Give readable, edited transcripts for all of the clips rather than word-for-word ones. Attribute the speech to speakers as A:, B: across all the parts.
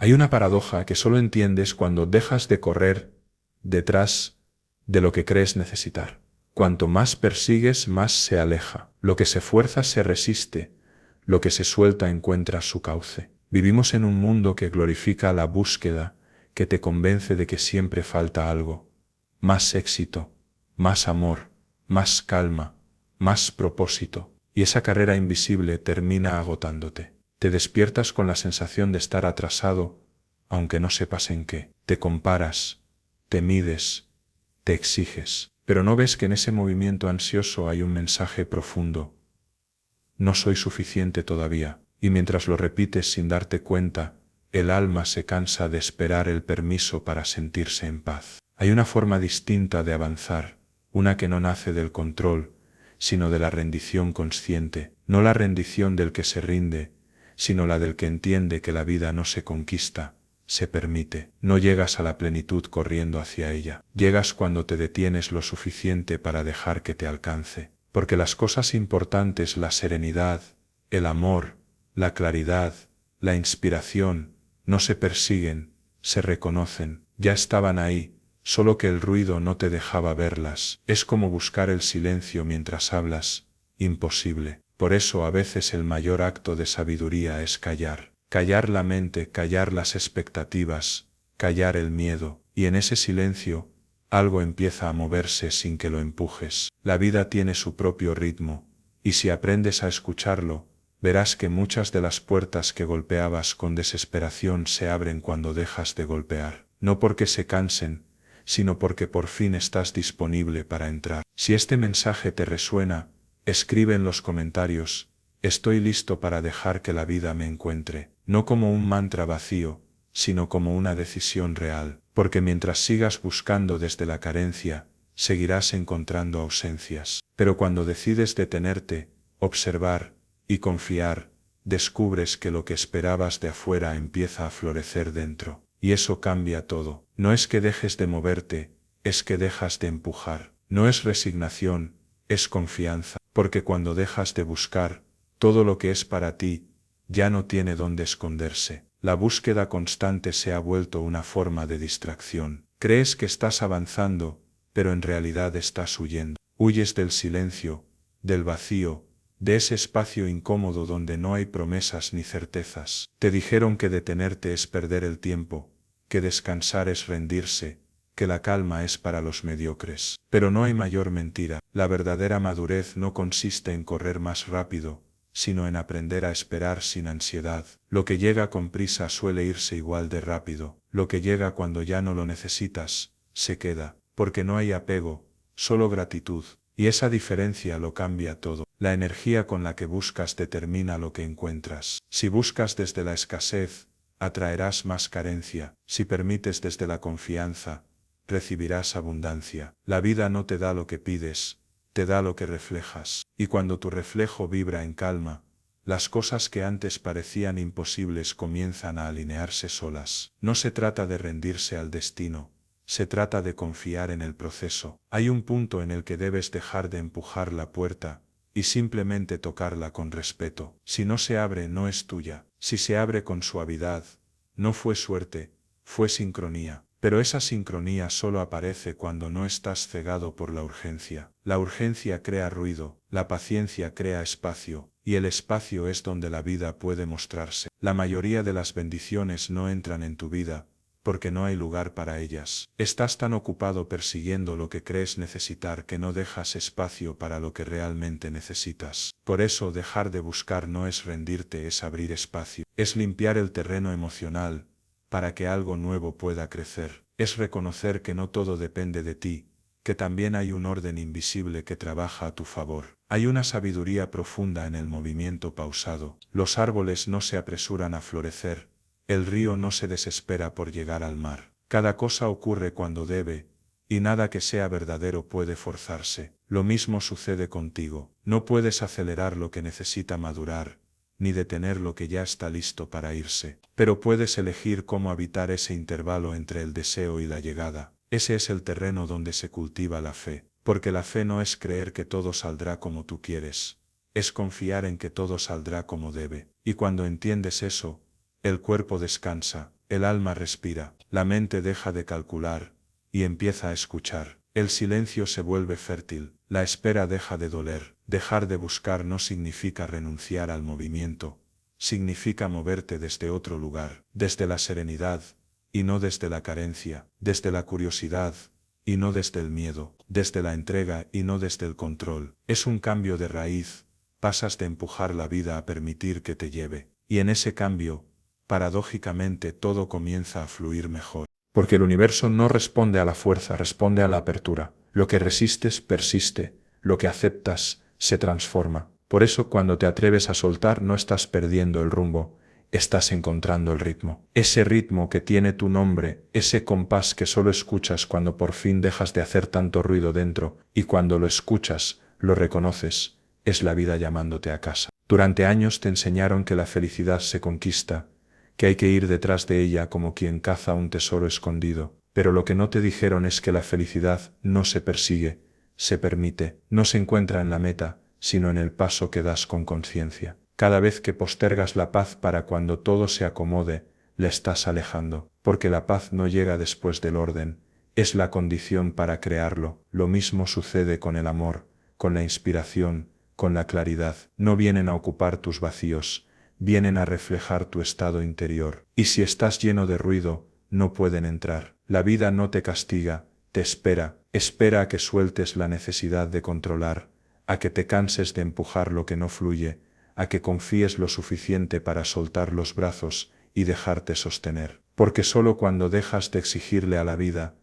A: Hay una paradoja que solo entiendes cuando dejas de correr detrás de lo que crees necesitar. Cuanto más persigues, más se aleja. Lo que se fuerza se resiste, lo que se suelta encuentra su cauce. Vivimos en un mundo que glorifica la búsqueda, que te convence de que siempre falta algo. Más éxito, más amor, más calma, más propósito. Y esa carrera invisible termina agotándote. Te despiertas con la sensación de estar atrasado, aunque no sepas en qué. Te comparas, te mides, te exiges. Pero no ves que en ese movimiento ansioso hay un mensaje profundo. No soy suficiente todavía. Y mientras lo repites sin darte cuenta, el alma se cansa de esperar el permiso para sentirse en paz. Hay una forma distinta de avanzar, una que no nace del control, sino de la rendición consciente, no la rendición del que se rinde, sino la del que entiende que la vida no se conquista, se permite. No llegas a la plenitud corriendo hacia ella, llegas cuando te detienes lo suficiente para dejar que te alcance, porque las cosas importantes, la serenidad, el amor, la claridad, la inspiración, no se persiguen, se reconocen, ya estaban ahí, solo que el ruido no te dejaba verlas. Es como buscar el silencio mientras hablas, imposible. Por eso a veces el mayor acto de sabiduría es callar. Callar la mente, callar las expectativas, callar el miedo, y en ese silencio, algo empieza a moverse sin que lo empujes. La vida tiene su propio ritmo, y si aprendes a escucharlo, verás que muchas de las puertas que golpeabas con desesperación se abren cuando dejas de golpear. No porque se cansen, sino porque por fin estás disponible para entrar. Si este mensaje te resuena, escribe en los comentarios: estoy listo para dejar que la vida me encuentre, no como un mantra vacío, sino como una decisión real, porque mientras sigas buscando desde la carencia, seguirás encontrando ausencias. Pero cuando decides detenerte, observar y confiar, descubres que lo que esperabas de afuera empieza a florecer dentro. Y eso cambia todo. No es que dejes de moverte, es que dejas de empujar. No es resignación, es confianza. Porque cuando dejas de buscar, todo lo que es para ti, ya no tiene dónde esconderse. La búsqueda constante se ha vuelto una forma de distracción. Crees que estás avanzando, pero en realidad estás huyendo. Huyes del silencio, del vacío, de ese espacio incómodo donde no hay promesas ni certezas. Te dijeron que detenerte es perder el tiempo, que descansar es rendirse, que la calma es para los mediocres. Pero no hay mayor mentira. La verdadera madurez no consiste en correr más rápido, sino en aprender a esperar sin ansiedad. Lo que llega con prisa suele irse igual de rápido. Lo que llega cuando ya no lo necesitas, se queda, porque no hay apego, solo gratitud. Y esa diferencia lo cambia todo. La energía con la que buscas determina lo que encuentras. Si buscas desde la escasez, atraerás más carencia. Si permites desde la confianza, recibirás abundancia. La vida no te da lo que pides, te da lo que reflejas. Y cuando tu reflejo vibra en calma, las cosas que antes parecían imposibles comienzan a alinearse solas. No se trata de rendirse al destino, se trata de confiar en el proceso. Hay un punto en el que debes dejar de empujar la puerta y simplemente tocarla con respeto. Si no se abre, no es tuya. Si se abre con suavidad, no fue suerte, fue sincronía. Pero esa sincronía solo aparece cuando no estás cegado por la urgencia. La urgencia crea ruido, la paciencia crea espacio, y el espacio es donde la vida puede mostrarse. La mayoría de las bendiciones no entran en tu vida, porque no hay lugar para ellas. Estás tan ocupado persiguiendo lo que crees necesitar que no dejas espacio para lo que realmente necesitas. Por eso dejar de buscar no es rendirte, es abrir espacio. Es limpiar el terreno emocional, para que algo nuevo pueda crecer. Es reconocer que no todo depende de ti, que también hay un orden invisible que trabaja a tu favor. Hay una sabiduría profunda en el movimiento pausado. Los árboles no se apresuran a florecer, el río no se desespera por llegar al mar. Cada cosa ocurre cuando debe, y nada que sea verdadero puede forzarse. Lo mismo sucede contigo. No puedes acelerar lo que necesita madurar, ni detener lo que ya está listo para irse. Pero puedes elegir cómo habitar ese intervalo entre el deseo y la llegada. Ese es el terreno donde se cultiva la fe. Porque la fe no es creer que todo saldrá como tú quieres, es confiar en que todo saldrá como debe. Y cuando entiendes eso, el cuerpo descansa, el alma respira, la mente deja de calcular y empieza a escuchar. El silencio se vuelve fértil, la espera deja de doler. Dejar de buscar no significa renunciar al movimiento, significa moverte desde otro lugar, desde la serenidad, y no desde la carencia, desde la curiosidad, y no desde el miedo, desde la entrega y no desde el control. Es un cambio de raíz, pasas de empujar la vida a permitir que te lleve, y en ese cambio, paradójicamente todo comienza a fluir mejor. Porque el universo no responde a la fuerza, responde a la apertura. Lo que resistes persiste, lo que aceptas se transforma. Por eso cuando te atreves a soltar no estás perdiendo el rumbo, estás encontrando el ritmo. Ese ritmo que tiene tu nombre, ese compás que solo escuchas cuando por fin dejas de hacer tanto ruido dentro, y cuando lo escuchas, lo reconoces, es la vida llamándote a casa. Durante años te enseñaron que la felicidad se conquista, que hay que ir detrás de ella como quien caza un tesoro escondido, pero lo que no te dijeron es que la felicidad no se persigue, se permite, no se encuentra en la meta, sino en el paso que das con conciencia. Cada vez que postergas la paz para cuando todo se acomode, la estás alejando, porque la paz no llega después del orden, es la condición para crearlo. Lo mismo sucede con el amor, con la inspiración, con la claridad. No vienen a ocupar tus vacíos, vienen a reflejar tu estado interior. Y si estás lleno de ruido, no pueden entrar. La vida no te castiga, te espera, espera a que sueltes la necesidad de controlar, a que te canses de empujar lo que no fluye, a que confíes lo suficiente para soltar los brazos y dejarte sostener. Porque solo cuando dejas de exigirle a la vida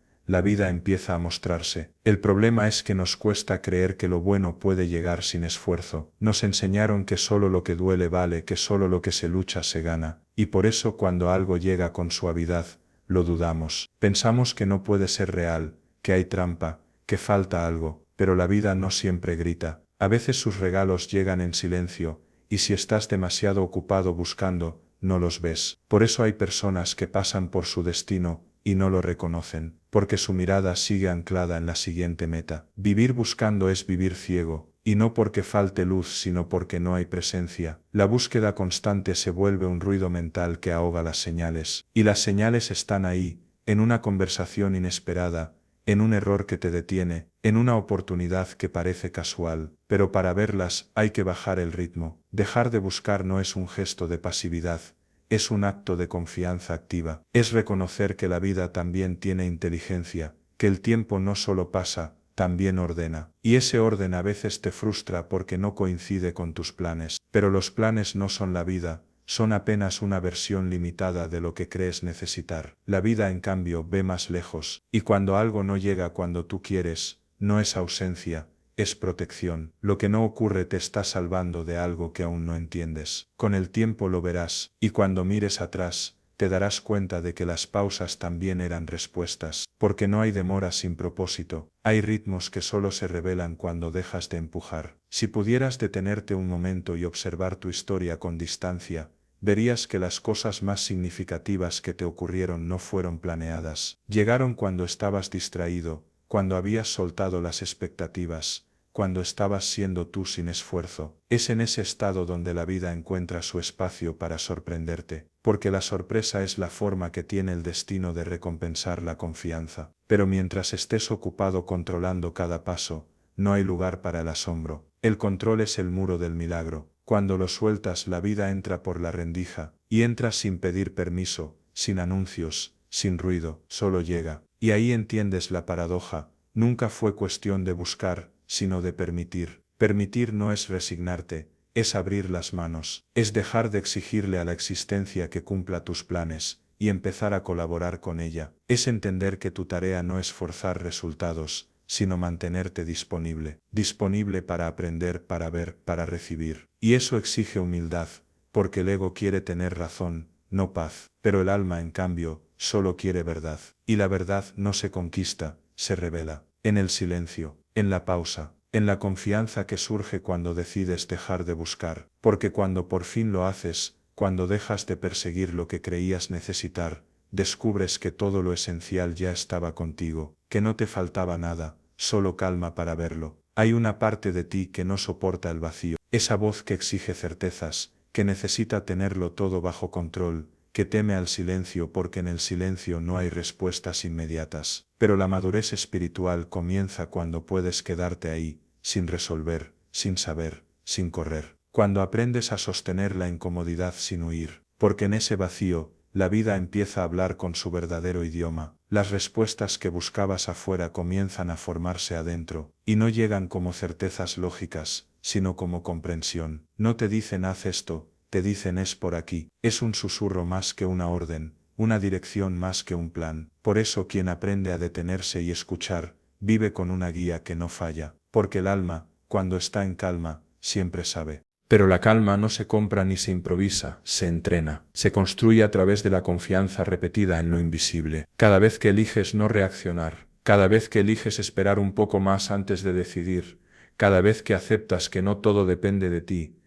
A: empieza a mostrarse. El problema es que nos cuesta creer que lo bueno puede llegar sin esfuerzo. Nos enseñaron que solo lo que duele vale, que solo lo que se lucha se gana, y por eso cuando algo llega con suavidad, lo dudamos. Pensamos que no puede ser real, que hay trampa, que falta algo, pero la vida no siempre grita. A veces sus regalos llegan en silencio, y si estás demasiado ocupado buscando, no los ves. Por eso hay personas que pasan por su destino y no lo reconocen, porque su mirada sigue anclada en la siguiente meta. Vivir buscando es vivir ciego, y no porque falte luz sino porque no hay presencia. La búsqueda constante se vuelve un ruido mental que ahoga las señales, y las señales están ahí, en una conversación inesperada, en un error que te detiene, en una oportunidad que parece casual, pero para verlas hay que bajar el ritmo. Dejar de buscar no es un gesto de pasividad, es un acto de confianza activa, es reconocer que la vida también tiene inteligencia, que el tiempo no solo pasa, también ordena, y ese orden a veces te frustra porque no coincide con tus planes, pero los planes no son la vida, son apenas una versión limitada de lo que crees necesitar. La vida, en cambio, ve más lejos, y cuando algo no llega cuando tú quieres, no es ausencia, es protección. Lo que no ocurre te está salvando de algo que aún no entiendes. Con el tiempo lo verás, y cuando mires atrás, te darás cuenta de que las pausas también eran respuestas, porque no hay demora sin propósito, hay ritmos que solo se revelan cuando dejas de empujar. Si pudieras detenerte un momento y observar tu historia con distancia, verías que las cosas más significativas que te ocurrieron no fueron planeadas. Llegaron cuando estabas distraído, cuando habías soltado las expectativas, cuando estabas siendo tú sin esfuerzo. Es en ese estado donde la vida encuentra su espacio para sorprenderte, porque la sorpresa es la forma que tiene el destino de recompensar la confianza. Pero mientras estés ocupado controlando cada paso, no hay lugar para el asombro. El control es el muro del milagro. Cuando lo sueltas, la vida entra por la rendija, y entra sin pedir permiso, sin anuncios, sin ruido, solo llega. Y ahí entiendes la paradoja, nunca fue cuestión de buscar, sino de permitir. Permitir no es resignarte, es abrir las manos, es dejar de exigirle a la existencia que cumpla tus planes, y empezar a colaborar con ella. Es entender que tu tarea no es forzar resultados, sino mantenerte disponible, disponible para aprender, para ver, para recibir. Y eso exige humildad, porque el ego quiere tener razón, no paz, pero el alma, en cambio, solo quiere verdad. Y la verdad no se conquista, se revela, en el silencio, en la pausa, en la confianza que surge cuando decides dejar de buscar, porque cuando por fin lo haces, cuando dejas de perseguir lo que creías necesitar, descubres que todo lo esencial ya estaba contigo, que no te faltaba nada, solo calma para verlo. Hay una parte de ti que no soporta el vacío, esa voz que exige certezas, que necesita tenerlo todo bajo control, que teme al silencio porque en el silencio no hay respuestas inmediatas. Pero la madurez espiritual comienza cuando puedes quedarte ahí, sin resolver, sin saber, sin correr. Cuando aprendes a sostener la incomodidad sin huir, porque en ese vacío, la vida empieza a hablar con su verdadero idioma. Las respuestas que buscabas afuera comienzan a formarse adentro, y no llegan como certezas lógicas, sino como comprensión. No te dicen haz esto, te dicen es por aquí. Es un susurro más que una orden, una dirección más que un plan. Por eso quien aprende a detenerse y escuchar, vive con una guía que no falla, porque el alma, cuando está en calma, siempre sabe. Pero la calma no se compra ni se improvisa, se entrena, se construye a través de la confianza repetida en lo invisible. Cada vez que eliges no reaccionar, cada vez que eliges esperar un poco más antes de decidir, cada vez que aceptas que no todo depende de ti,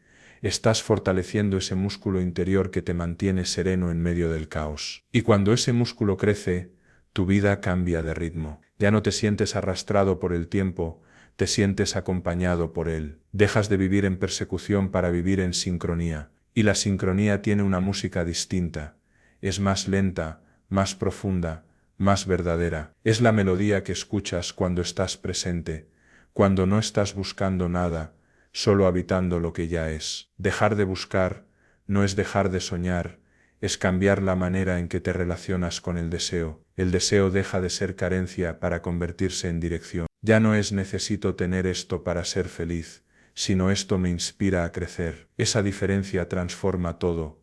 A: estás fortaleciendo ese músculo interior que te mantiene sereno en medio del caos. Y cuando ese músculo crece, tu vida cambia de ritmo. Ya no te sientes arrastrado por el tiempo, te sientes acompañado por él. Dejas de vivir en persecución para vivir en sincronía. Y la sincronía tiene una música distinta. Es más lenta, más profunda, más verdadera. Es la melodía que escuchas cuando estás presente, cuando no estás buscando nada, solo habitando lo que ya es. Dejar de buscar no es dejar de soñar, es cambiar la manera en que te relacionas con el deseo. El deseo deja de ser carencia para convertirse en dirección. Ya no es necesito tener esto para ser feliz, sino esto me inspira a crecer. Esa diferencia transforma todo,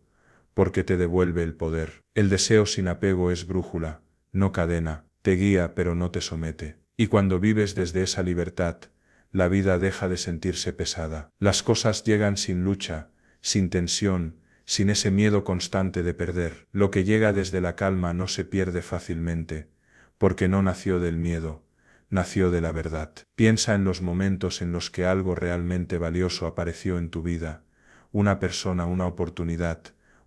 A: porque te devuelve el poder. El deseo sin apego es brújula, no cadena, te guía pero no te somete. Y cuando vives desde esa libertad, la vida deja de sentirse pesada. Las cosas llegan sin lucha, sin tensión, sin ese miedo constante de perder. Lo que llega desde la calma no se pierde fácilmente, porque no nació del miedo, nació de la verdad. Piensa en los momentos en los que algo realmente valioso apareció en tu vida, una persona, una oportunidad,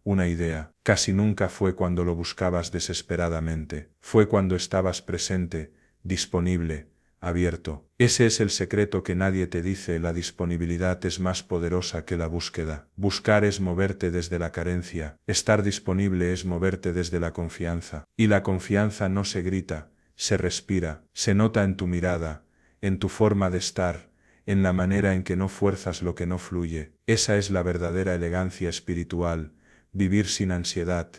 A: una idea. Casi nunca fue cuando lo buscabas desesperadamente, fue cuando estabas presente, disponible, abierto. Ese es el secreto que nadie te dice, la disponibilidad es más poderosa que la búsqueda. Buscar es moverte desde la carencia, estar disponible es moverte desde la confianza. Y la confianza no se grita, se respira, se nota en tu mirada, en tu forma de estar, en la manera en que no fuerzas lo que no fluye. Esa es la verdadera elegancia espiritual, vivir sin ansiedad,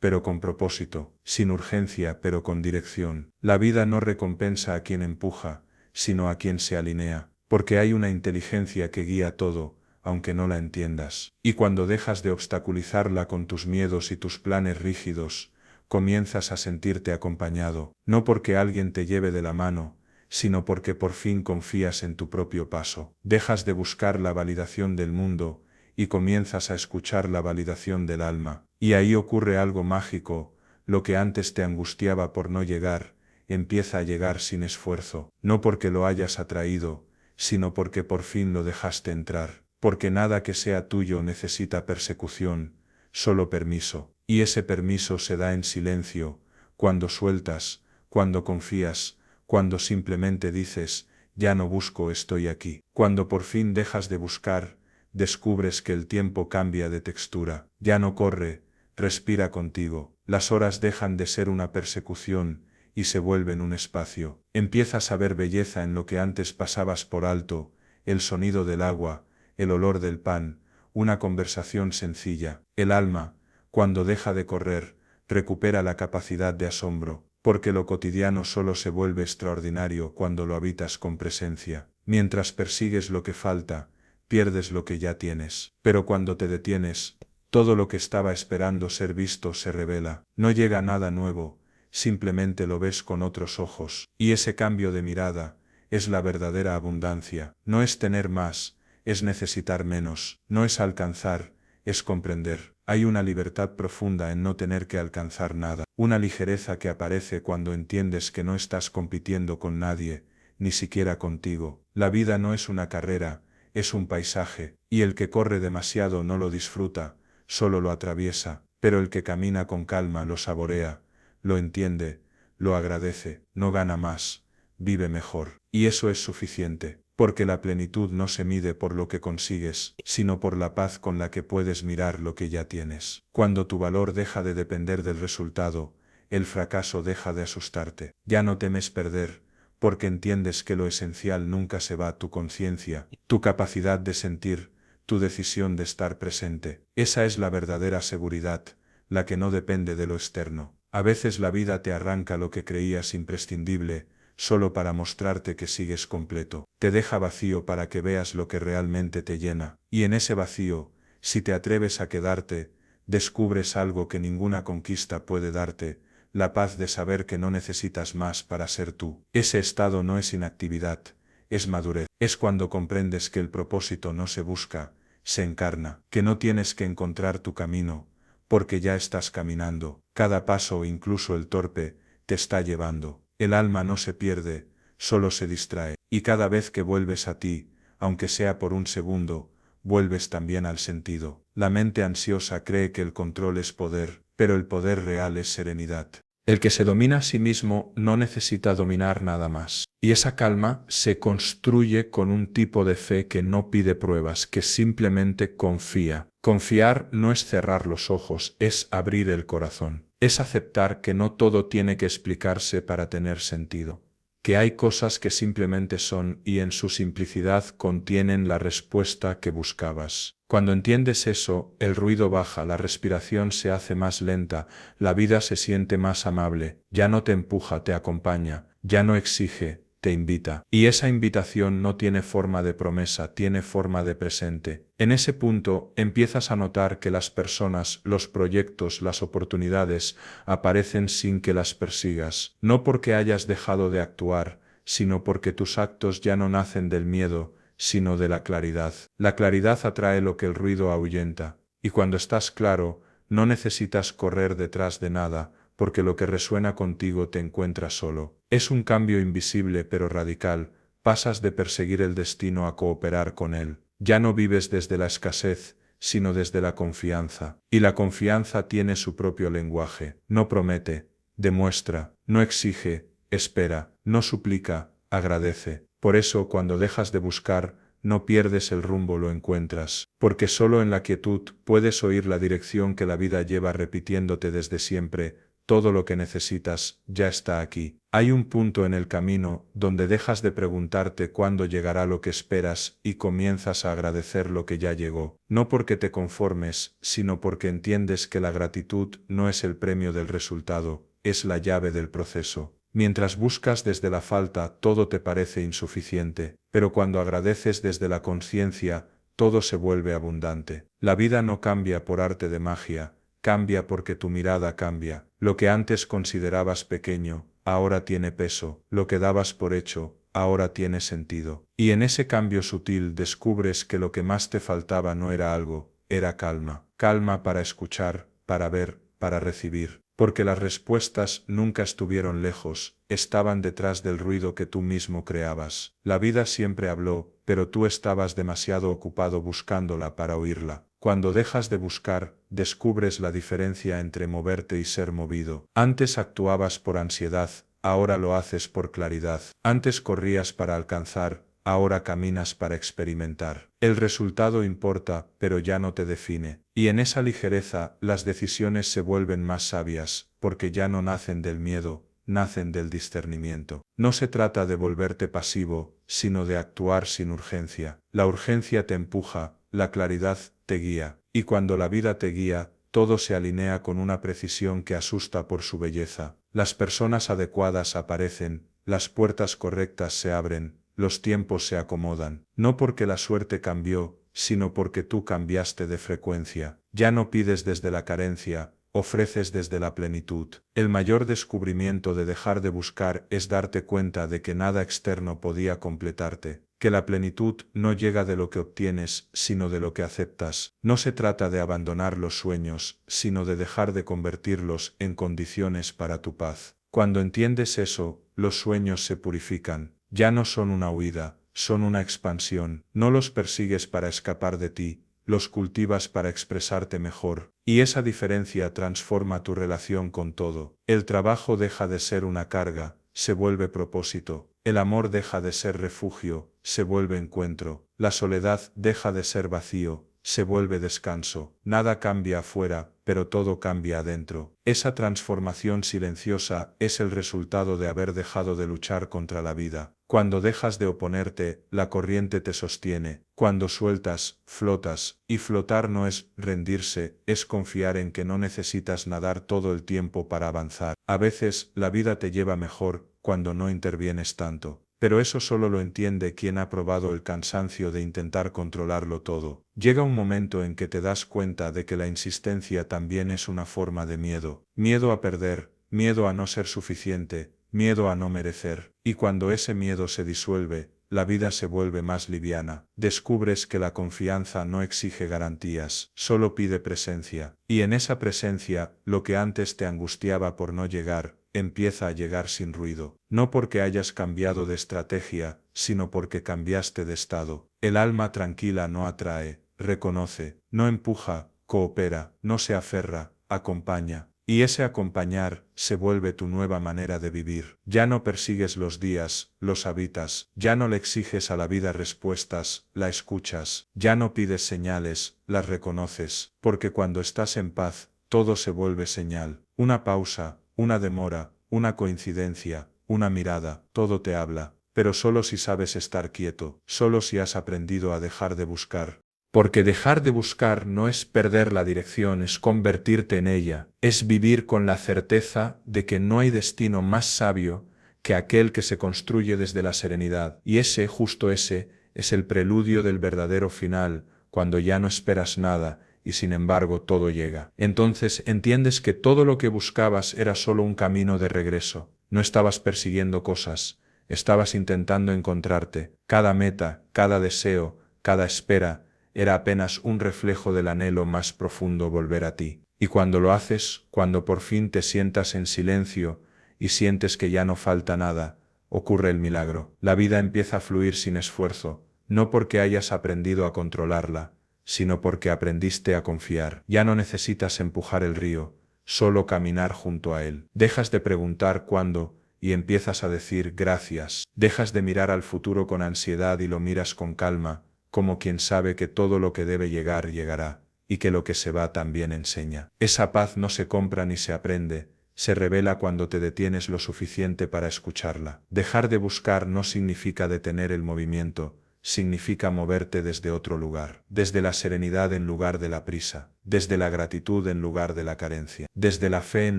A: pero con propósito, sin urgencia, pero con dirección. La vida no recompensa a quien empuja, sino a quien se alinea, porque hay una inteligencia que guía todo, aunque no la entiendas. Y cuando dejas de obstaculizarla con tus miedos y tus planes rígidos, comienzas a sentirte acompañado, no porque alguien te lleve de la mano, sino porque por fin confías en tu propio paso. Dejas de buscar la validación del mundo, y comienzas a escuchar la validación del alma. Y ahí ocurre algo mágico, lo que antes te angustiaba por no llegar, empieza a llegar sin esfuerzo, no porque lo hayas atraído, sino porque por fin lo dejaste entrar, porque nada que sea tuyo necesita persecución, solo permiso, y ese permiso se da en silencio, cuando sueltas, cuando confías, cuando simplemente dices, ya no busco, estoy aquí. Cuando por fin dejas de buscar, descubres que el tiempo cambia de textura, ya no corre, respira contigo, las horas dejan de ser una persecución y se vuelven un espacio. Empiezas a ver belleza en lo que antes pasabas por alto, el sonido del agua, el olor del pan, una conversación sencilla. El alma, cuando deja de correr, recupera la capacidad de asombro, porque lo cotidiano solo se vuelve extraordinario cuando lo habitas con presencia. Mientras persigues lo que falta, pierdes lo que ya tienes. Pero cuando te detienes, todo lo que estaba esperando ser visto se revela. No llega nada nuevo, simplemente lo ves con otros ojos. Y ese cambio de mirada es la verdadera abundancia. No es tener más, es necesitar menos. No es alcanzar, es comprender. Hay una libertad profunda en no tener que alcanzar nada. Una ligereza que aparece cuando entiendes que no estás compitiendo con nadie, ni siquiera contigo. La vida no es una carrera, es un paisaje, y el que corre demasiado no lo disfruta, solo lo atraviesa, pero el que camina con calma lo saborea, lo entiende, lo agradece, no gana más, vive mejor. Y eso es suficiente, porque la plenitud no se mide por lo que consigues, sino por la paz con la que puedes mirar lo que ya tienes. Cuando tu valor deja de depender del resultado, el fracaso deja de asustarte. Ya no temes perder, porque entiendes que lo esencial nunca se va: tu conciencia, tu capacidad de sentir, tu decisión de estar presente. Esa es la verdadera seguridad, la que no depende de lo externo. A veces la vida te arranca lo que creías imprescindible, solo para mostrarte que sigues completo. Te deja vacío para que veas lo que realmente te llena. Y en ese vacío, si te atreves a quedarte, descubres algo que ninguna conquista puede darte: la paz de saber que no necesitas más para ser tú. Ese estado no es inactividad, es madurez. Es cuando comprendes que el propósito no se busca, se encarna, que no tienes que encontrar tu camino, porque ya estás caminando. Cada paso, incluso el torpe, te está llevando. El alma no se pierde, solo se distrae. Y cada vez que vuelves a ti, aunque sea por un segundo, vuelves también al sentido. La mente ansiosa cree que el control es poder, pero el poder real es serenidad. El que se domina a sí mismo no necesita dominar nada más. Y esa calma se construye con un tipo de fe que no pide pruebas, que simplemente confía. Confiar no es cerrar los ojos, es abrir el corazón. Es aceptar que no todo tiene que explicarse para tener sentido, que hay cosas que simplemente son y en su simplicidad contienen la respuesta que buscabas. Cuando entiendes eso, el ruido baja, la respiración se hace más lenta, la vida se siente más amable, ya no te empuja, te acompaña, ya no exige, te invita. Y esa invitación no tiene forma de promesa, tiene forma de presente. En ese punto empiezas a notar que las personas, los proyectos, las oportunidades aparecen sin que las persigas, no porque hayas dejado de actuar, sino porque tus actos ya no nacen del miedo, sino de la claridad. La claridad atrae lo que el ruido ahuyenta, y cuando estás claro, no necesitas correr detrás de nada, porque lo que resuena contigo te encuentra solo. Es un cambio invisible pero radical: pasas de perseguir el destino a cooperar con él. Ya no vives desde la escasez, sino desde la confianza. Y la confianza tiene su propio lenguaje. No promete, demuestra, no exige, espera, no suplica, agradece. Por eso, cuando dejas de buscar, no pierdes el rumbo, lo encuentras, porque solo en la quietud puedes oír la dirección que la vida lleva repitiéndote desde siempre: todo lo que necesitas ya está aquí. Hay un punto en el camino donde dejas de preguntarte cuándo llegará lo que esperas y comienzas a agradecer lo que ya llegó, no porque te conformes, sino porque entiendes que la gratitud no es el premio del resultado, es la llave del proceso. Mientras buscas desde la falta, todo te parece insuficiente, pero cuando agradeces desde la conciencia, todo se vuelve abundante. La vida no cambia por arte de magia, cambia porque tu mirada cambia. Lo que antes considerabas pequeño, ahora tiene peso. Lo que dabas por hecho, ahora tiene sentido. Y en ese cambio sutil descubres que lo que más te faltaba no era algo, era calma. Calma para escuchar, para ver, para recibir. Porque las respuestas nunca estuvieron lejos, estaban detrás del ruido que tú mismo creabas. La vida siempre habló, pero tú estabas demasiado ocupado buscándola para oírla. Cuando dejas de buscar, descubres la diferencia entre moverte y ser movido. Antes actuabas por ansiedad, ahora lo haces por claridad. Antes corrías para alcanzar, ahora caminas para experimentar. El resultado importa, pero ya no te define. Y en esa ligereza, las decisiones se vuelven más sabias, porque ya no nacen del miedo, nacen del discernimiento. No se trata de volverte pasivo, sino de actuar sin urgencia. La urgencia te empuja, la claridad te guía. Y cuando la vida te guía, todo se alinea con una precisión que asusta por su belleza. Las personas adecuadas aparecen, las puertas correctas se abren, los tiempos se acomodan, no porque la suerte cambió, sino porque tú cambiaste de frecuencia. Ya no pides desde la carencia, ofreces desde la plenitud. El mayor descubrimiento de dejar de buscar es darte cuenta de que nada externo podía completarte, que la plenitud no llega de lo que obtienes, sino de lo que aceptas. No se trata de abandonar los sueños, sino de dejar de convertirlos en condiciones para tu paz. Cuando entiendes eso, los sueños se purifican. Ya no son una huida, son una expansión. No los persigues para escapar de ti, los cultivas para expresarte mejor. Y esa diferencia transforma tu relación con todo. El trabajo deja de ser una carga, se vuelve propósito. El amor deja de ser refugio, se vuelve encuentro. La soledad deja de ser vacío, se vuelve descanso. Nada cambia afuera, pero todo cambia adentro. Esa transformación silenciosa es el resultado de haber dejado de luchar contra la vida. Cuando dejas de oponerte, la corriente te sostiene. Cuando sueltas, flotas, y flotar no es rendirse, es confiar en que no necesitas nadar todo el tiempo para avanzar. A veces, la vida te lleva mejor cuando no intervienes tanto. Pero eso solo lo entiende quien ha probado el cansancio de intentar controlarlo todo. Llega un momento en que te das cuenta de que la insistencia también es una forma de miedo. Miedo a perder, miedo a no ser suficiente, miedo a no merecer. Y cuando ese miedo se disuelve, la vida se vuelve más liviana. Descubres que la confianza no exige garantías, solo pide presencia. Y en esa presencia, lo que antes te angustiaba por no llegar, empieza a llegar sin ruido. No porque hayas cambiado de estrategia, sino porque cambiaste de estado. El alma tranquila no atrae, reconoce, no empuja, coopera, no se aferra, acompaña. Y ese acompañar se vuelve tu nueva manera de vivir. Ya no persigues los días, los habitas. Ya no le exiges a la vida respuestas, la escuchas. Ya no pides señales, las reconoces. Porque cuando estás en paz, todo se vuelve señal. Una pausa, una demora, una coincidencia, una mirada, todo te habla. Pero solo si sabes estar quieto, solo si has aprendido a dejar de buscar. Porque dejar de buscar no es perder la dirección, es convertirte en ella, es vivir con la certeza de que no hay destino más sabio que aquel que se construye desde la serenidad. Y ese, justo ese, es el preludio del verdadero final, cuando ya no esperas nada y sin embargo todo llega. Entonces entiendes que todo lo que buscabas era solo un camino de regreso. No estabas persiguiendo cosas, estabas intentando encontrarte. Cada meta, cada deseo, cada espera, era apenas un reflejo del anhelo más profundo volver a ti. Y cuando lo haces, cuando por fin te sientas en silencio y sientes que ya no falta nada, ocurre el milagro. La vida empieza a fluir sin esfuerzo, no porque hayas aprendido a controlarla, sino porque aprendiste a confiar. Ya no necesitas empujar el río, solo caminar junto a él. Dejas de preguntar cuándo y empiezas a decir gracias. Dejas de mirar al futuro con ansiedad y lo miras con calma, como quien sabe que todo lo que debe llegar llegará, y que lo que se va también enseña. Esa paz no se compra ni se aprende, se revela cuando te detienes lo suficiente para escucharla. Dejar de buscar no significa detener el movimiento, significa moverte desde otro lugar, desde la serenidad en lugar de la prisa, desde la gratitud en lugar de la carencia, desde la fe en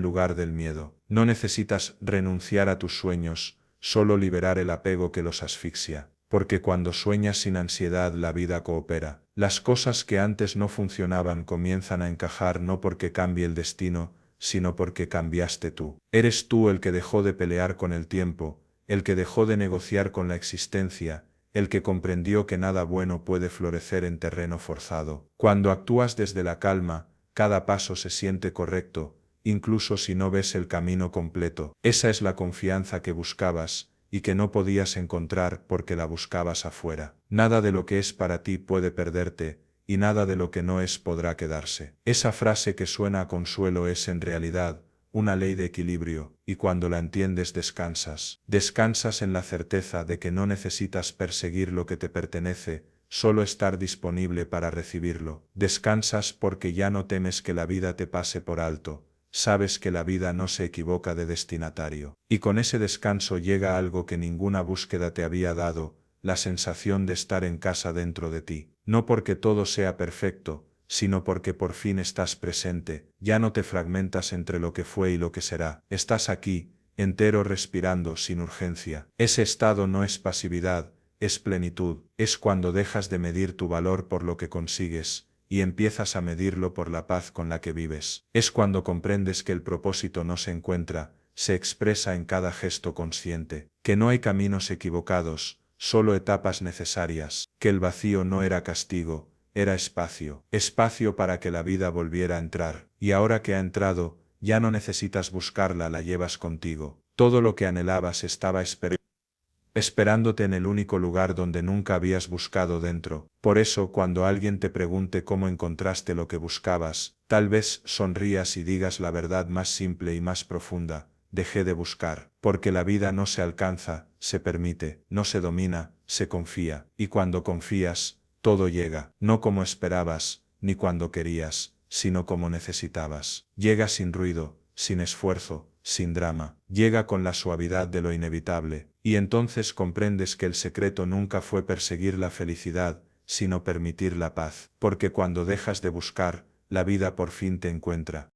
A: lugar del miedo. No necesitas renunciar a tus sueños, solo liberar el apego que los asfixia. Porque cuando sueñas sin ansiedad la vida coopera. Las cosas que antes no funcionaban comienzan a encajar no porque cambie el destino, sino porque cambiaste tú. Eres tú el que dejó de pelear con el tiempo, el que dejó de negociar con la existencia, el que comprendió que nada bueno puede florecer en terreno forzado. Cuando actúas desde la calma, cada paso se siente correcto, incluso si no ves el camino completo. Esa es la confianza que buscabas, y que no podías encontrar porque la buscabas afuera. Nada de lo que es para ti puede perderte, y nada de lo que no es podrá quedarse. Esa frase que suena a consuelo es en realidad una ley de equilibrio, y cuando la entiendes descansas. Descansas en la certeza de que no necesitas perseguir lo que te pertenece, solo estar disponible para recibirlo. Descansas porque ya no temes que la vida te pase por alto. Sabes que la vida no se equivoca de destinatario. Y con ese descanso llega algo que ninguna búsqueda te había dado, la sensación de estar en casa dentro de ti. No porque todo sea perfecto, sino porque por fin estás presente, ya no te fragmentas entre lo que fue y lo que será. Estás aquí, entero respirando sin urgencia. Ese estado no es pasividad, es plenitud. Es cuando dejas de medir tu valor por lo que consigues, y empiezas a medirlo por la paz con la que vives. Es cuando comprendes que el propósito no se encuentra, se expresa en cada gesto consciente, que no hay caminos equivocados, solo etapas necesarias, que el vacío no era castigo, era espacio, espacio para que la vida volviera a entrar, y ahora que ha entrado, ya no necesitas buscarla, la llevas contigo. Todo lo que anhelabas estaba esperándote en el único lugar donde nunca habías buscado dentro. Por eso, cuando alguien te pregunte cómo encontraste lo que buscabas, tal vez sonrías y digas la verdad más simple y más profunda: dejé de buscar, porque la vida no se alcanza, se permite, no se domina, se confía, y cuando confías, todo llega, no como esperabas, ni cuando querías, sino como necesitabas. Llega sin ruido, sin esfuerzo, sin drama, llega con la suavidad de lo inevitable, y entonces comprendes que el secreto nunca fue perseguir la felicidad, sino permitir la paz, porque cuando dejas de buscar, la vida por fin te encuentra.